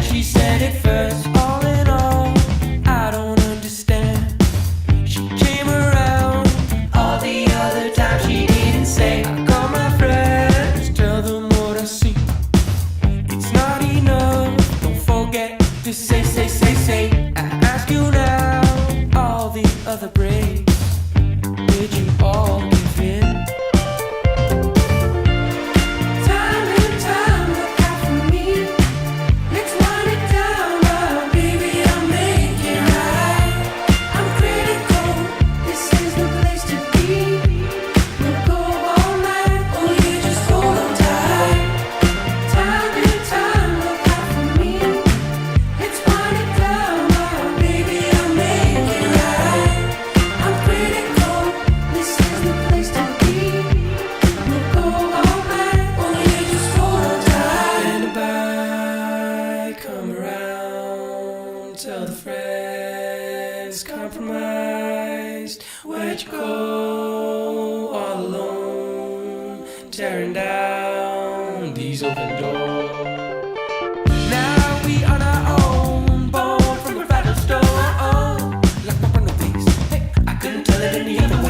she said it first. All in all, I don't understand. She came around all the other times she didn't say. I call my friends, tell them what I see. It's not enough, don't forget to say. I ask you now, all the other breaks, did you all give in? Time and time, look out for me. Let's wind it down, oh, baby, I'll make it right. I'm critical, this is the place to be. We'll go all night, oh yeah, just hold on tight. Time and time, look out for me. Let's wind it down, oh, baby, I'll make it right. I'm critical, this is the place to be. We'll go all night, oh yeah, just hold on tight. Bend by, come around, tell the friends, compromised. Where'd you go, all alone, tearing down these open doors? Now we on our own, born from a fragile stone. Like my one of these, hey, I couldn't tell it any other way.